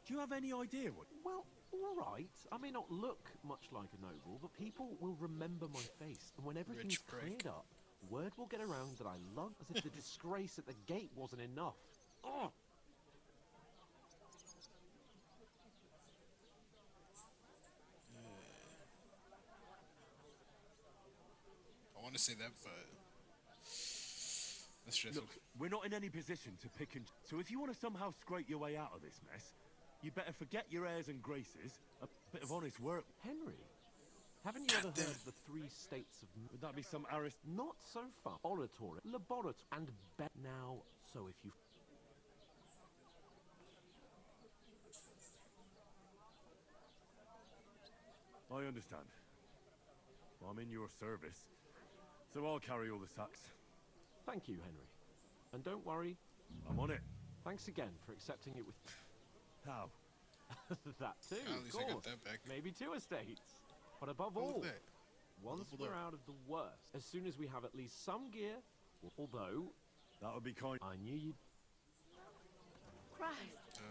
[SPEAKER 3] Do you have any idea what...
[SPEAKER 9] Well, all right. I may not look much like a noble, but people will remember my face. And when everything's
[SPEAKER 1] Rich prick.
[SPEAKER 9] cleared up, word will get around that I lug as if the disgrace at the gate wasn't enough. Oh!
[SPEAKER 1] I want to say that, but that's just
[SPEAKER 3] Look, we're not in any position to pick and... So if you want to somehow scrape your way out of this mess, you better forget your airs and graces. A bit of honest work.
[SPEAKER 9] Henry, haven't you ever heard of the 3 states of...
[SPEAKER 3] Would that be some arist...
[SPEAKER 9] Not so far. Oratory, laboratory, and now. So if you...
[SPEAKER 3] I understand. I'm in your service, so I'll carry all the sacks.
[SPEAKER 9] Thank you, Henry. And don't worry,
[SPEAKER 3] I'm on it.
[SPEAKER 9] thanks again for accepting it with...
[SPEAKER 3] How?
[SPEAKER 9] That too,
[SPEAKER 1] at
[SPEAKER 9] of
[SPEAKER 1] least I got
[SPEAKER 9] course.
[SPEAKER 1] that back.
[SPEAKER 9] Maybe 2 estates. But above
[SPEAKER 1] Look
[SPEAKER 9] all,
[SPEAKER 1] at that.
[SPEAKER 9] once
[SPEAKER 1] Double
[SPEAKER 9] we're
[SPEAKER 1] up.
[SPEAKER 9] out of the worst, as soon as we have at least some gear, although
[SPEAKER 3] That would be kind.
[SPEAKER 9] I knew you'd...
[SPEAKER 12] Christ.
[SPEAKER 1] Here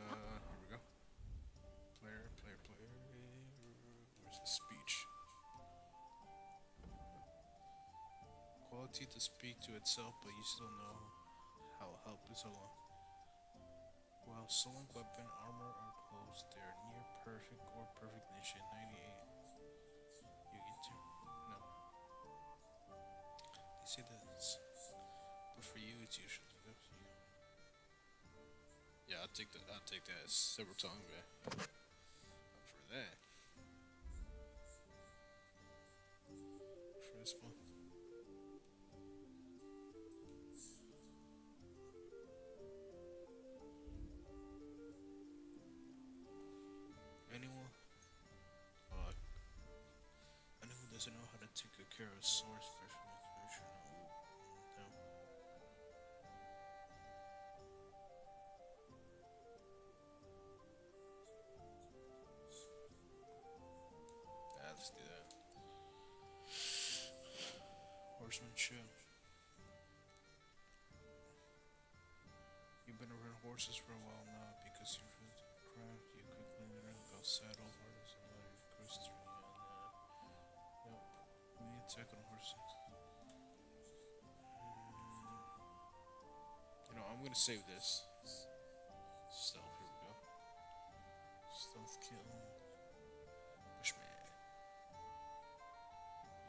[SPEAKER 1] we go. Player. Where's the speech? Quality to speak to itself, but you still know how helpless alone. While selling weapon, armor, or clothes, they are near perfect or perfect niche. 98. You get to. No. They say that it's. But for you, it's usually good. Yeah, I'll take that as several times, man. Up for that. For this one. Anyone? Anyone who doesn't know how to take good care of a source, special information. No. Yeah, let's do that. Horsemanship. You've been around horses for a while now because you've been craft. You quickly learn about saddle, harness, and leather, equestrian, yep. We attack on horses. You know, I'm gonna save this. Stealth, here we go. Stealth kill. Bushman.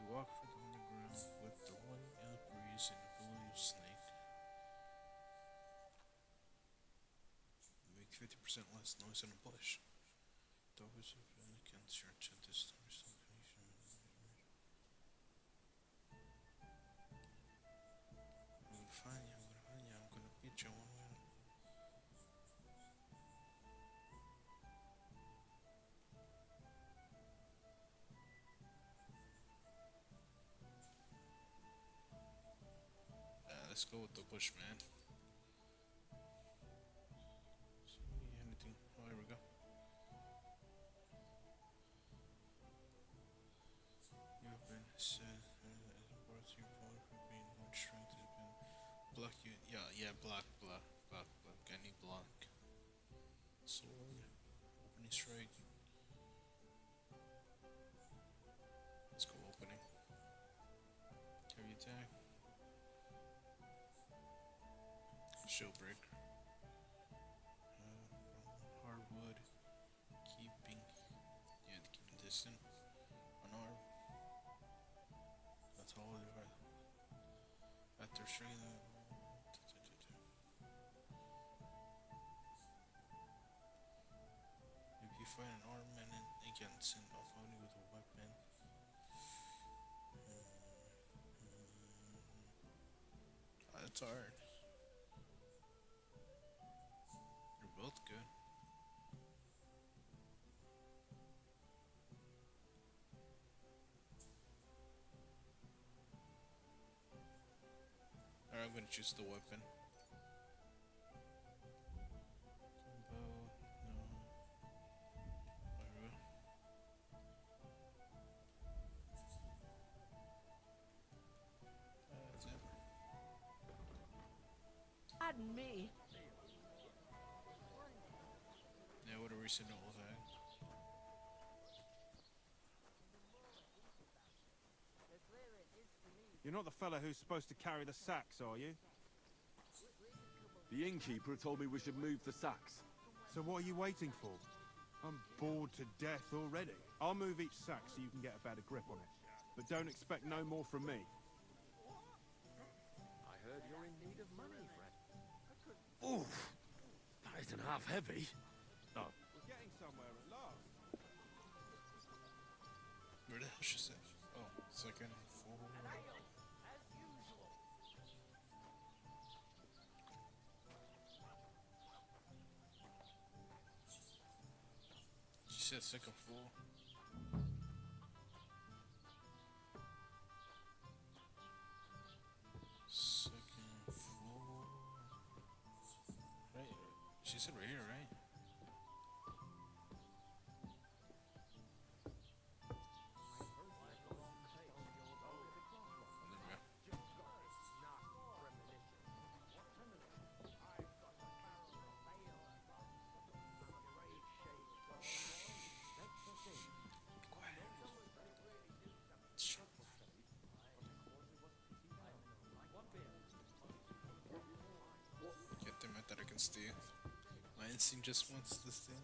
[SPEAKER 1] You walk through the underground with the one ill breeze and ability of snake. You make 50% less noise in a bush. Doors of against your intent to establish some connection. let's go with the bush, man. Anything? Oh, here we go. You've been said worth your point for being one strength has been block you. Yeah, block. I need block. Sword, opening strike. Let's go opening. Heavy attack. Shield break. Hardwood. Keeping. Yeah, keeping distant. Unarmed. That's all it is. After strength. If you fight an armed man, it can send off only with a weapon. That's hard. You're both good. Alright, I'm gonna choose the weapon. Combo, no. There we go. That's it.
[SPEAKER 5] And me.
[SPEAKER 1] Yeah, what a recent old thing.
[SPEAKER 13] You're not the fella who's supposed to carry the sacks, are you?
[SPEAKER 3] The innkeeper told me we should move the sacks.
[SPEAKER 13] So what are you waiting for? I'm bored to death already. I'll move each sack so you can get a better grip on it. But don't expect no more from me.
[SPEAKER 7] I heard you're in need of money, friend.
[SPEAKER 3] Oof! That isn't half heavy. Oh.
[SPEAKER 13] We're getting somewhere at last.
[SPEAKER 1] Where the hell she said? Oh, second, four. She said second floor. Second floor. Right. She said right here, right? Get them at that I can steal. My instinct just wants to steal.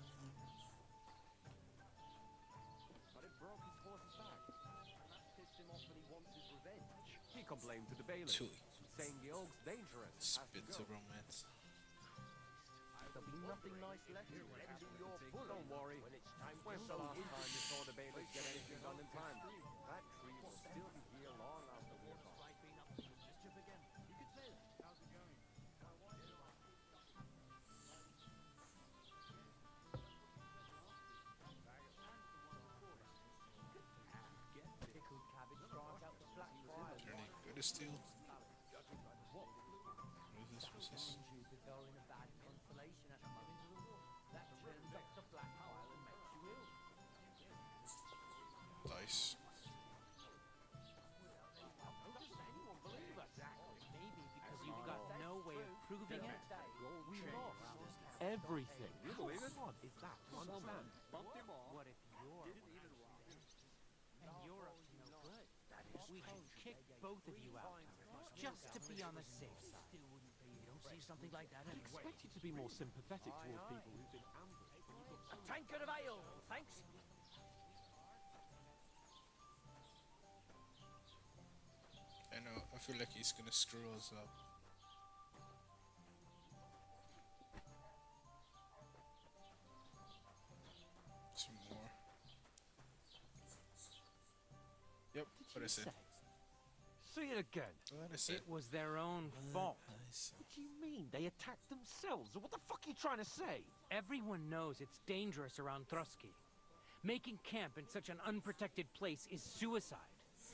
[SPEAKER 7] But it broke his horse's back. And that pissed him off and he wants his revenge. He complained to the bailiff,
[SPEAKER 1] Chewy.
[SPEAKER 7] saying the og's dangerous. Has to
[SPEAKER 1] Spit to
[SPEAKER 7] go.
[SPEAKER 1] romance.
[SPEAKER 7] There'll be nothing nice left to lend to your pull. Don't worry. When's the last time you saw the bailiff get anything done in time? That tree will still be here long after we're gone. Pickled cabbage drive out the black fire.
[SPEAKER 1] Turning good as steel. What is this? What's this?
[SPEAKER 7] Jupiter in a bad constellation at the moment. That turns up the black pile and makes you ill.
[SPEAKER 1] Dice.
[SPEAKER 7] How does anyone believe us? Maybe because
[SPEAKER 2] You've got no way of proving it.
[SPEAKER 7] We lost
[SPEAKER 9] Everything.
[SPEAKER 7] You believe it?
[SPEAKER 9] What is that to understand?
[SPEAKER 2] What if you're and you're up to no good? We should kick both of you out, just to be on the safe side. You don't see something like that
[SPEAKER 9] I
[SPEAKER 2] anywhere.
[SPEAKER 9] expect you to be more sympathetic towards people who've been ambushed when you've got
[SPEAKER 2] A tankard of ale, thanks.
[SPEAKER 1] I know, I feel like he's gonna screw us up. Some more. Yep, what I said.
[SPEAKER 10] Say it again.
[SPEAKER 1] What I said.
[SPEAKER 2] It was their own fault.
[SPEAKER 1] I said.
[SPEAKER 10] What do you mean? They attacked themselves? What the fuck are you trying to say?
[SPEAKER 2] Everyone knows it's dangerous around Thrusky. Making camp in such an unprotected place is suicide.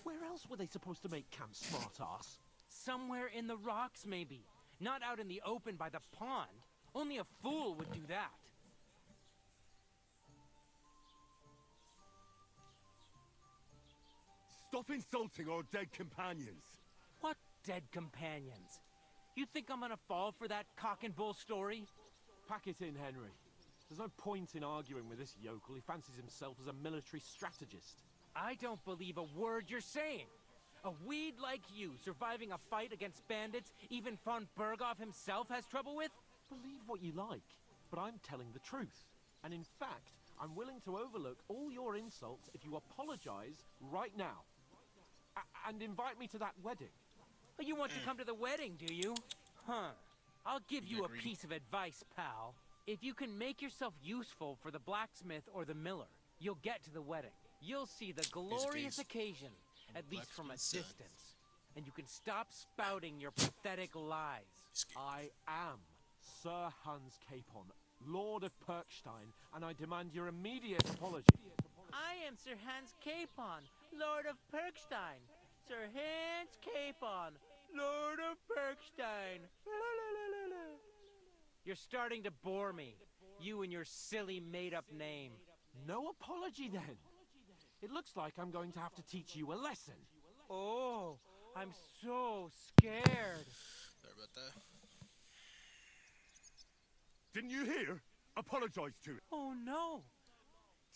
[SPEAKER 10] Where else were they supposed to make camp, smart ass?
[SPEAKER 14] Somewhere in the rocks, maybe. Not out in the open by the pond. Only a fool would do that.
[SPEAKER 3] Stop insulting our dead companions.
[SPEAKER 14] What dead companions? You think I'm gonna fall for that cock and bull story?
[SPEAKER 9] Pack it in, Henry. There's no point in arguing with this yokel. He fancies himself as a military strategist.
[SPEAKER 14] I don't believe a word you're saying. A weed like you, surviving a fight against bandits, even von Berghoff himself has trouble with?
[SPEAKER 9] Believe what you like, but I'm telling the truth. And in fact, I'm willing to overlook all your insults if you apologize right now. And invite me to that wedding.
[SPEAKER 14] But you want to come to the wedding, do you? Huh. I'll give you a
[SPEAKER 1] Agreed.
[SPEAKER 14] piece of advice, pal. If you can make yourself useful for the blacksmith or the miller, you'll get to the wedding. You'll see the glorious occasion, at least from a distance. And you can stop spouting your pathetic lies.
[SPEAKER 9] I am Sir Hans Capon, Lord of Perkstein, and I demand your immediate apology.
[SPEAKER 14] I am Sir Hans Capon, Lord of Perkstein. Sir Hans Capon, Lord of Perkstein. You're starting to bore me. You and your silly made-up name.
[SPEAKER 9] No apology, then. It looks like I'm going to have to teach you a lesson.
[SPEAKER 14] Oh, I'm so scared.
[SPEAKER 1] Sorry about that.
[SPEAKER 3] Didn't you hear? Apologize to it.
[SPEAKER 14] Oh, no.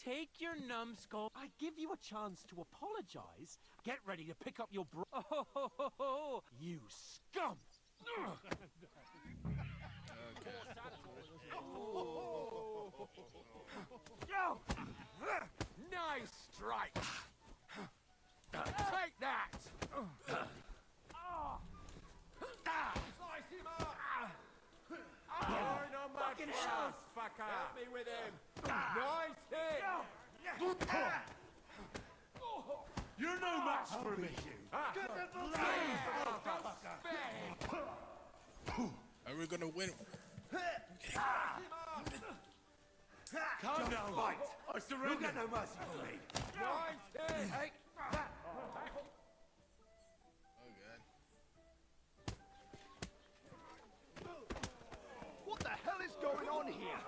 [SPEAKER 14] Take your numbskull.
[SPEAKER 9] I give you a chance to apologize. Get ready to pick up your
[SPEAKER 14] Oh,
[SPEAKER 9] you scum!
[SPEAKER 14] Yo! Nice strike! Take that!
[SPEAKER 6] Slice him up! You're no match
[SPEAKER 14] Fucking
[SPEAKER 6] for
[SPEAKER 14] hell.
[SPEAKER 6] us, fucker! Help me with him! Nice hit!
[SPEAKER 3] You're no match for me.
[SPEAKER 1] Are we gonna win?
[SPEAKER 3] Calm down, fight. I surrender. You'll get no mercy from me.
[SPEAKER 6] Nice hit!
[SPEAKER 1] Oh god.
[SPEAKER 15] What the hell is going on here?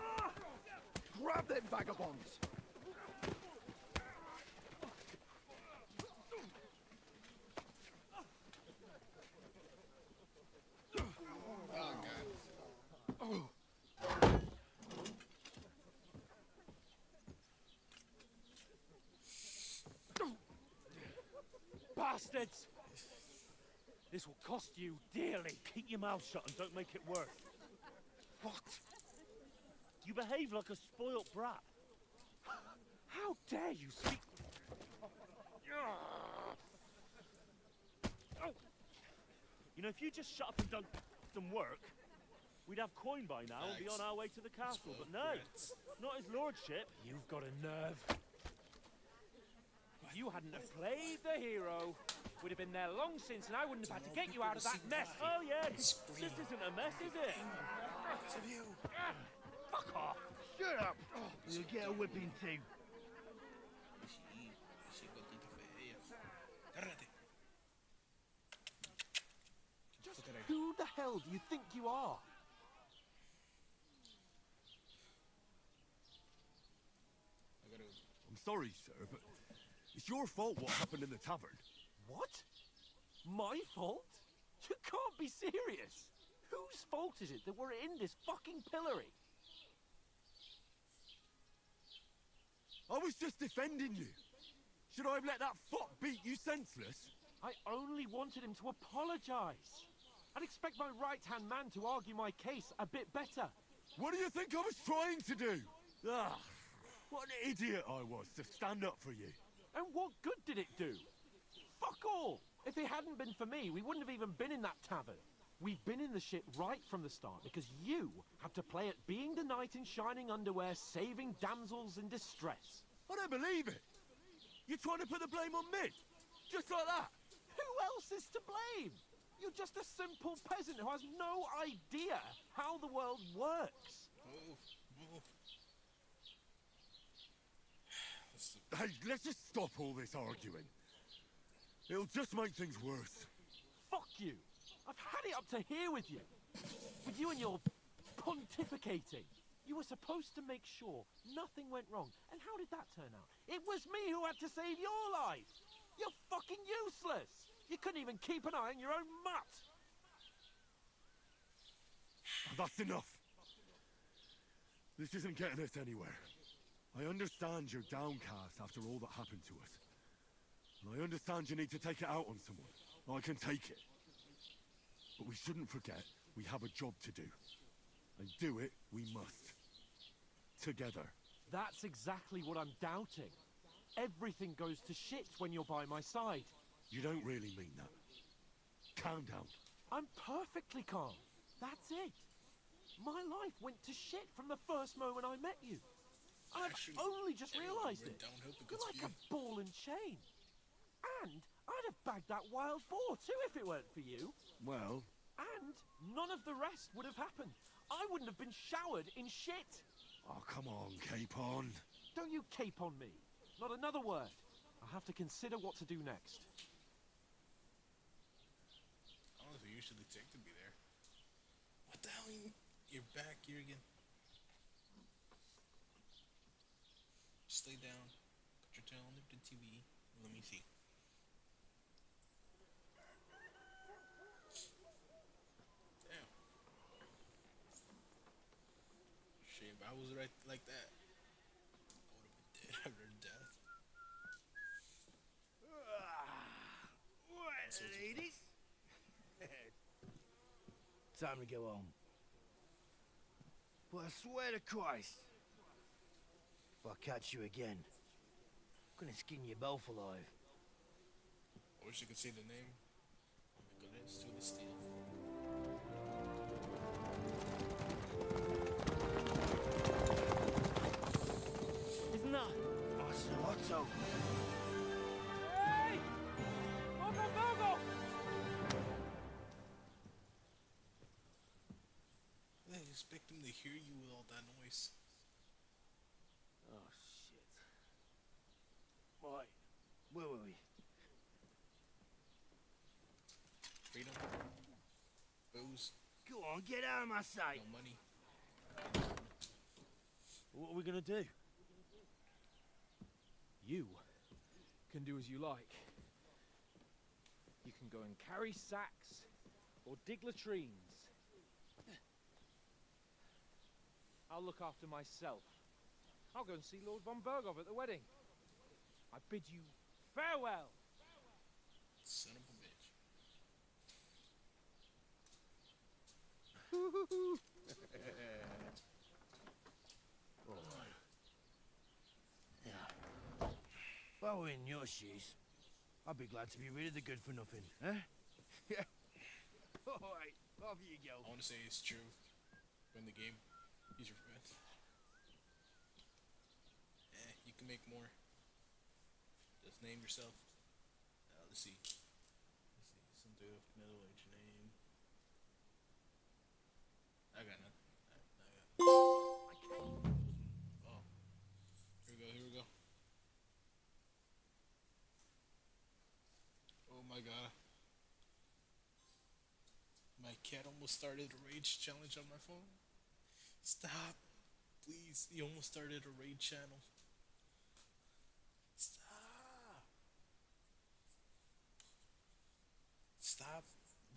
[SPEAKER 15] Grab them vagabonds!
[SPEAKER 1] Oh god.
[SPEAKER 7] Bastards! This will cost you dearly. Keep your mouth shut and don't make it worse. What? You behave like a spoilt brat. How dare you speak... You know, if you just shut up and done some work, we'd have coin by now and be on our way to the castle. But no, not his lordship. You've got a nerve. If you hadn't have played the hero, we'd have been there long since, and I wouldn't have had to get you out of that mess. Oh yeah, this isn't a mess, is it? Fuck off!
[SPEAKER 15] Shut up! You'll get a whipping too.
[SPEAKER 9] Who the hell do you think you are?
[SPEAKER 3] I'm sorry, sir, but it's your fault what happened in the tavern.
[SPEAKER 9] What? My fault? You can't be serious. Whose fault is it that we're in this fucking pillory?
[SPEAKER 3] I was just defending you. Should I have let that fuck beat you senseless?
[SPEAKER 9] I only wanted him to apologize. I'd expect my right-hand man to argue my case a bit better.
[SPEAKER 3] What do you think I was trying to do? Ah, what an idiot I was to stand up for you.
[SPEAKER 9] And what good did it do? Fuck all! If it hadn't been for me, we wouldn't have even been in that tavern. We've been in the shit right from the start because you had to play at being the knight in shining underwear, saving damsels in distress.
[SPEAKER 3] I don't believe it. You're trying to put the blame on me? Just like that?
[SPEAKER 9] Who else is to blame? You're just a simple peasant who has no idea how the world works.
[SPEAKER 3] Hey, let's just stop all this arguing. It'll just make things worse.
[SPEAKER 9] Fuck you.
[SPEAKER 2] I've had it up to here with you. With you and your pontificating. You were supposed to make sure nothing went wrong. And how did that turn out? It was me who had to save your life. You're fucking useless. You couldn't even keep an eye on your own mutt.
[SPEAKER 3] That's enough. This isn't getting us anywhere. I understand you're downcast after all that happened to us. And I understand you need to take it out on someone. I can take it. But we shouldn't forget we have a job to do. And do it we must. Together.
[SPEAKER 2] That's exactly what I'm doubting. Everything goes to shit when you're by my side.
[SPEAKER 3] You don't really mean that. Calm down.
[SPEAKER 2] I'm perfectly calm. That's it. My life went to shit from the first moment I met you. And I've only just realised it. You're like a ball and chain. And I'd have bagged that wild boar too if it weren't for you.
[SPEAKER 3] Well...
[SPEAKER 2] And none of the rest would have happened. I wouldn't have been showered in shit.
[SPEAKER 3] Oh, come on, Capon.
[SPEAKER 2] Don't you cape on me. Not another word. I'll have to consider what to do next.
[SPEAKER 1] Honestly, you should take to be there. What the hell? You're back here again. Just lay down. Put your tail under the TV. Let me see. Damn. Shame if I was right like that. I would have been dead after death.
[SPEAKER 15] Well, ladies. Time to go home. But I swear to Christ, if I catch you again, I'm gonna skin you both alive.
[SPEAKER 1] I wish I could say the name. Nicholas to the steel.
[SPEAKER 15] Isn't that? Otto.
[SPEAKER 2] Hey! Bogo!
[SPEAKER 1] I expect him to hear you with all that noise.
[SPEAKER 15] Oh, shit. Right, where were we?
[SPEAKER 1] Freedom. Booze.
[SPEAKER 15] Go on, get out of my sight.
[SPEAKER 1] No money.
[SPEAKER 15] What are we gonna do?
[SPEAKER 2] You can do as you like. You can go and carry sacks or dig latrines. I'll look after myself. I'll go and see Lord von Berghoff at the wedding. I bid you farewell.
[SPEAKER 1] Son of a bitch.
[SPEAKER 15] Alright. Yeah. If I were in your shoes, I'd be glad to be rid of the good for nothing, huh? Yeah. Alright, off you go.
[SPEAKER 1] I want to say it's true. Win the game. He's your friend. You can make more. Just name yourself. Let's see. Something of middle-aged name. I got nothing. Oh. Here we go. Oh my god. My cat almost started a rage challenge on my phone. Stop. Please. He almost started a raid channel. Stop. Stop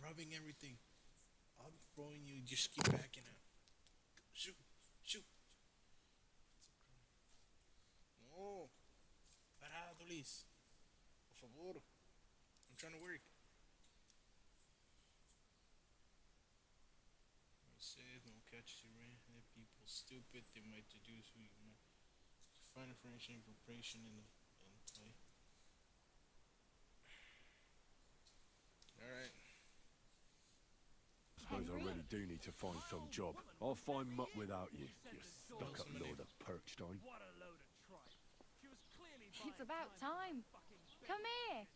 [SPEAKER 1] rubbing everything. I'm throwing you. Just keep backing out. Shoot. No. Parado, Liz. Por favor. I'm trying to work. Said no catch the random people stupid. They might deduce who you might find information and preparation in play. Alright.
[SPEAKER 3] Suppose I really do need to find some job. I'll find mutt without you, you stuck-up lord of Perkstein.
[SPEAKER 16] It's about time. Come here.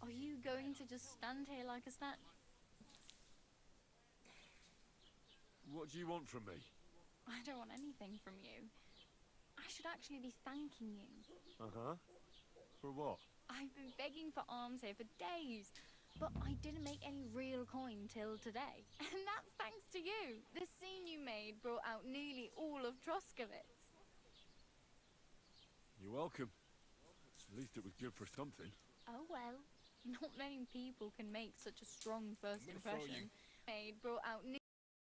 [SPEAKER 16] Are you going to just stand here like a stand?
[SPEAKER 3] What do you want from me?
[SPEAKER 16] I don't want anything from you. I should actually be thanking you.
[SPEAKER 3] Uh-huh. For what?
[SPEAKER 16] I've been begging for alms here for days. But I didn't make any real coin till today. And that's thanks to you. The scene you made brought out nearly all of Troskowitz.
[SPEAKER 3] You're welcome. At least it was good for something.
[SPEAKER 16] Oh well. Not many people can make such a strong first
[SPEAKER 1] I'm gonna throw
[SPEAKER 16] impression.
[SPEAKER 1] you.
[SPEAKER 16] Made brought out